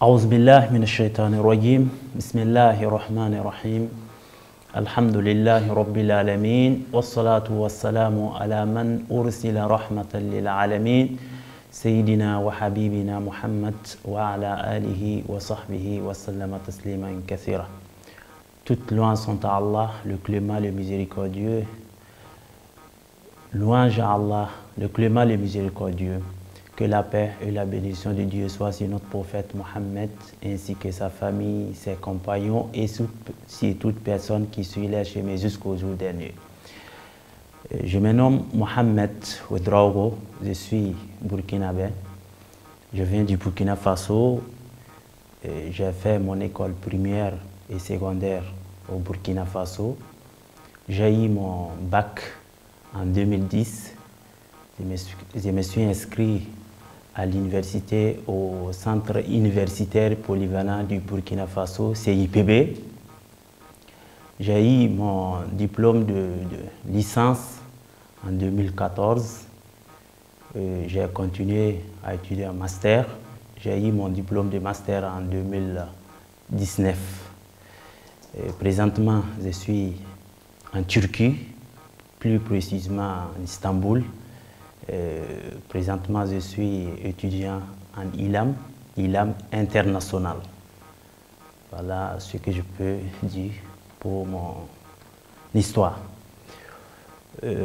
أعوذ بالله من الشيطان الرجيم بسم الله الرحمن الرحيم الحمد لله رب العالمين والصلاة والسلام على من أرسل رحمة للعالمين سيدنا وحبيبنا محمد وعلى آله وصحبه وسلم تسليما كثيرا. Toutes louanges sont à Allah, le clément, le miséricordieux. Louange à Allah, le clément, le miséricordieux. Que la paix et la bénédiction de Dieu soient sur notre prophète Mohammed, ainsi que sa famille, ses compagnons et sur toute personne qui suit les chemins jusqu'au jour dernier. Je me nomme Mohamed Ouedraogo, je suis burkinabé. Je viens du Burkina Faso. J'ai fait mon école primaire et secondaire au Burkina Faso. J'ai eu mon bac en 2010. Je me suis inscrit à l'université, au centre universitaire polyvalent du Burkina Faso, CIPB. J'ai eu mon diplôme de licence en 2014. J'ai continué à étudier en master. J'ai eu mon diplôme de master en 2019. Présentement, je suis en Turquie, plus précisément en Istanbul. Présentement, je suis étudiant en ILAM international. Voilà ce que je peux dire pour mon histoire.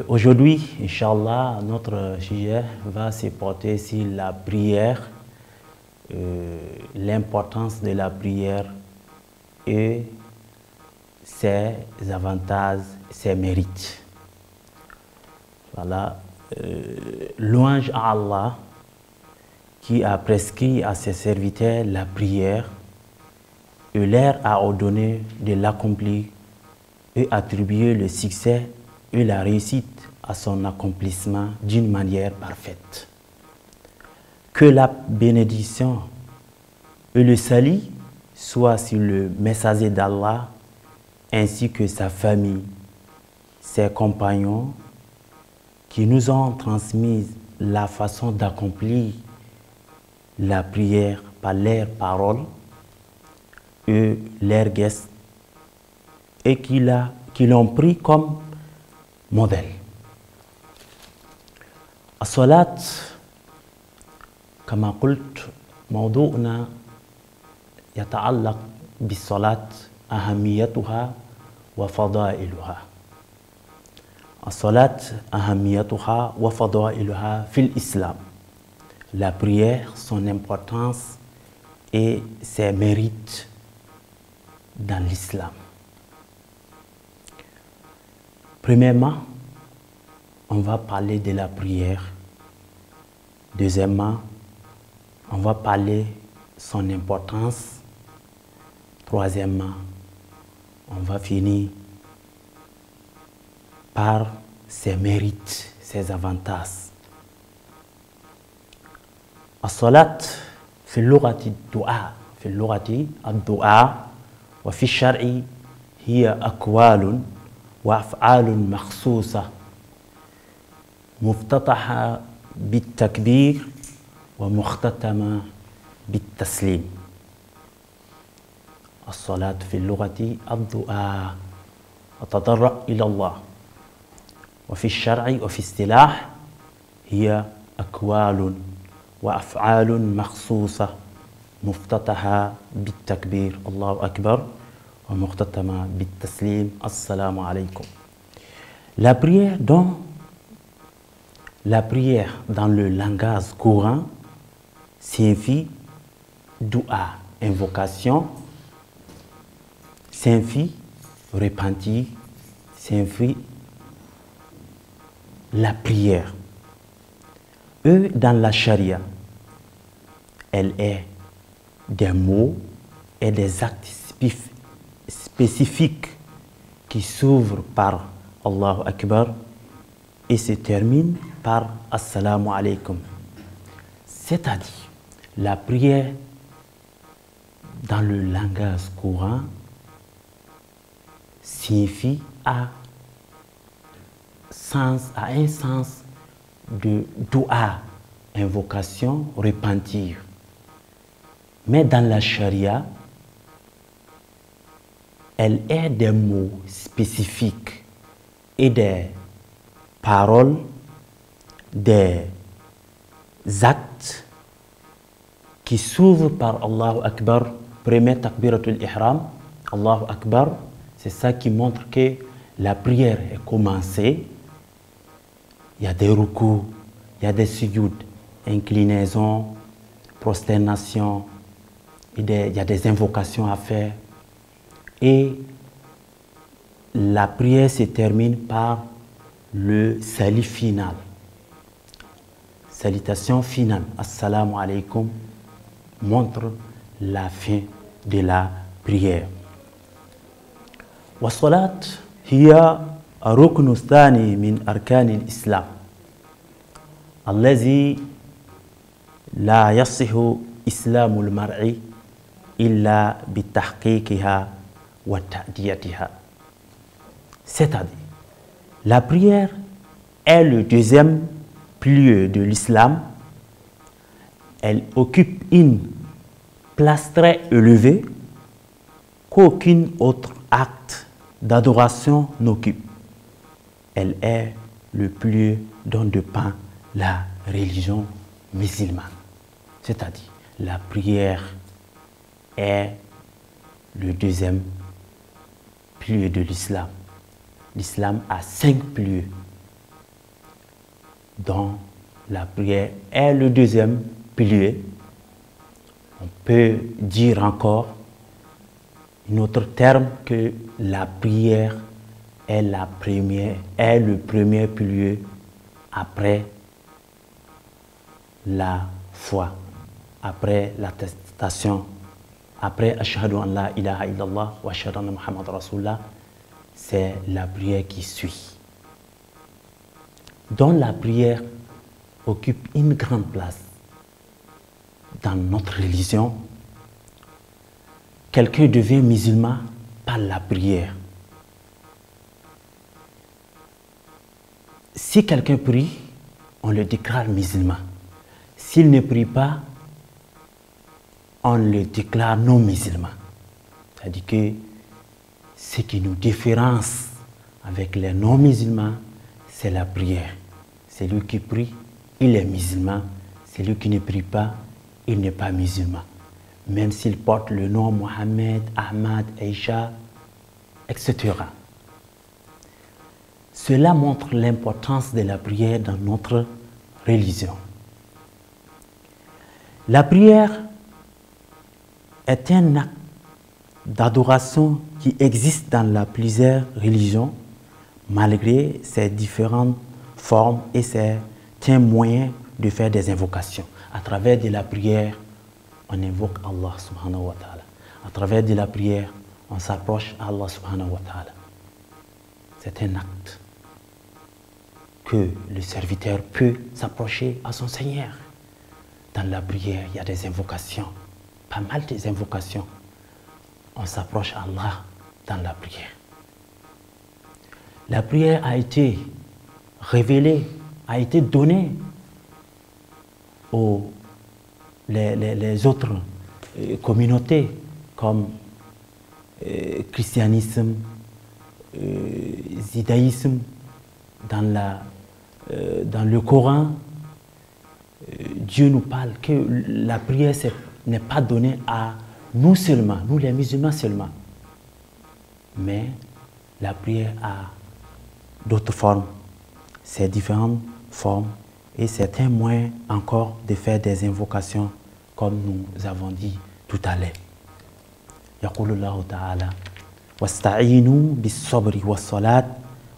Aujourd'hui, Inch'Allah, notre sujet va se porter sur la prière, l'importance de la prière et ses avantages, ses mérites. Voilà. Louange à Allah qui a prescrit à ses serviteurs la prière et leur a ordonné de l'accomplir et attribuer le succès et la réussite à son accomplissement d'une manière parfaite. Que la bénédiction et le salut soient sur le messager d'Allah ainsi que sa famille, ses compagnons qui nous ont transmis la façon d'accomplir la prière par leurs paroles et leurs gestes et qui l'ont pris comme modèle. الصلاة كما قلت موضوعنا يتعلق بالصلاة أهميتها وفضائلها. الصلاة أهميتها وفضائلها في الإسلام. La prière, son importance et ses mérites dans l'islam. Premièrement, on va parler de la prière. Deuxièmement, on va parler de son importance. Troisièmement, on va finir par ses mérites, ses avantages. الصلاة في اللغة الدعاء في اللغة الدعاء وفي الشرع هي أقوال وأفعال مخصوصة مفتتحة بالتكبير ومختتمة بالتسليم. الصلاة في اللغة الدعاء وتضرع إلى الله. وفي الشرع وفي اصطلاح هي أقوال وأفعال مخصوصة مفتتحة بالتكبير الله أكبر ومختتمة بالتسليم السلام عليكم. La prière dans le langage courant signifie dua, invocation, signifie repentir, signifie la prière. Dans la charia, elle est des mots et des actes spécifiques qui s'ouvrent par Allahu Akbar et se terminent par Assalamu alaikum. C'est-à-dire, la prière dans le langage courant signifie à un sens de dua, invocation, repentir. Mais dans la charia, elle est des mots spécifiques et des paroles, des actes qui s'ouvrent par Allahu Akbar, premier takbiratul ihram, Allahu Akbar, c'est ça qui montre que la prière est commencée. Il y a des rukus, il y a des sujoud, inclinaisons, prosternation, il y a des invocations à faire. Et la prière se termine par le salut final. Salutation finale, Assalamu alaikum, montre la fin de la prière. والصلاة هي الركن الثاني من أركان الإسلام الذي لا يصح إسلام المرء إلا بتحقيقها وتأديتها. C'est-à-dire, la prière est le deuxième pilier de l'islam. Elle occupe une place très élevée qu'aucun autre acte d'adoration n'occupe. Elle est le pilier dont dépend la religion musulmane. C'est-à-dire, la prière est le deuxième pilier de l'islam. L'islam a 5 piliers, dont la prière est le deuxième pilier. On peut dire encore un autre terme que la prière est le premier pilier après la foi, après l'attestation, après Ashhadu an la ilaha illallah wa ashhadu anna Muhammad Rasulullah, c'est la prière qui suit. Dont la prière occupe une grande place dans notre religion. Quelqu'un devient musulman par la prière. Si quelqu'un prie, on le déclare musulman. S'il ne prie pas, on le déclare non musulman. C'est-à-dire que ce qui nous différencie avec les non-musulmans, c'est la prière. Celui qui prie, il est musulman. Celui qui ne prie pas, il n'est pas musulman. Même s'il porte le nom Mohamed, Ahmad, Aïcha, etc. Cela montre l'importance de la prière dans notre religion. La prière est un acte d'adoration qui existe dans plusieurs religions, malgré ses différentes formes, et c'est un moyen de faire des invocations. À travers de la prière, on invoque Allah subhanahu wa ta'ala. À travers de la prière, on s'approche à Allah subhanahu wa ta'ala. C'est un acte que le serviteur peut s'approcher à son Seigneur. Dans la prière, il y a des invocations, pas mal des invocations. On s'approche à Allah dans la prière. La prière a été révélée, a été donnée aux les autres communautés comme christianisme, judaïsme, dans le Coran. Dieu nous parle que la prière n'est pas donnée à nous seulement, nous les musulmans seulement, mais la prière a d'autres formes, ces différentes formes, et c'est un moyen encore de faire des invocations comme nous avons dit tout à l'heure. يقول الله تعالى واستعينوا بالصبر والصلاة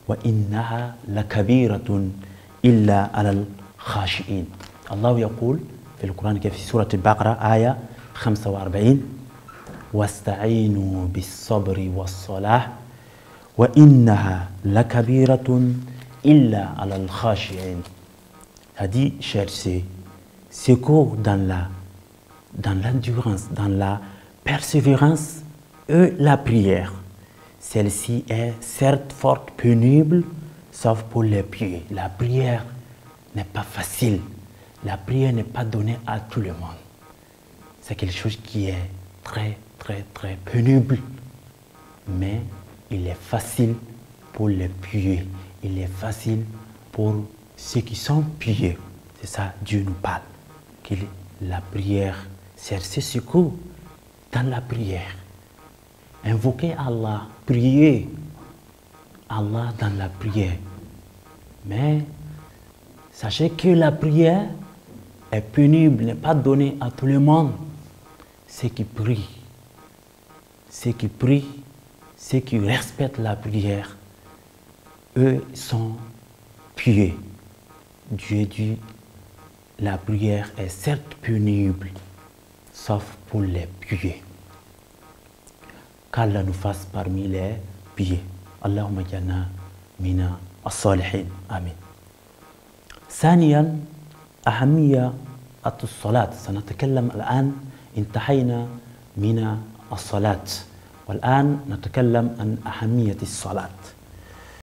وإنها لكبيرة إلا على الخاشعين. الله يقول في القرآن في سورة البقرة آية 45 واستعينوا بالصبر والصلاة وإنها لكبيرة إلا على الخاشعين. A dit chercher secours dans l'endurance, dans la persévérance et la prière. Celle-ci est certes forte, pénible, sauf pour les pieux. La prière n'est pas facile. La prière n'est pas donnée à tout le monde. c'est quelque chose qui est très, très, très pénible. Mais il est facile pour les pieux. Il est facile pour ceux qui sont pieux. C'est ça, Dieu nous parle. Que la prière, chercher secours dans la prière. Invoquer Allah, prier Allah dans la prière. Mais sachez que la prière est pénible, n'est pas donnée à tout le monde. Ceux qui prient, ceux qui respectent la prière, eux sont pieux. Dieu dit, la prière est certes pénible, sauf pour les pieux. Qu'Allah nous fasse parmi les pieux. Allahumma jana mina as-salihin. Amin. ثانيا أهمية الصلاة. سنتكلم الآن، انتهينا من الصلاة والآن نتكلم عن أهمية الصلاة.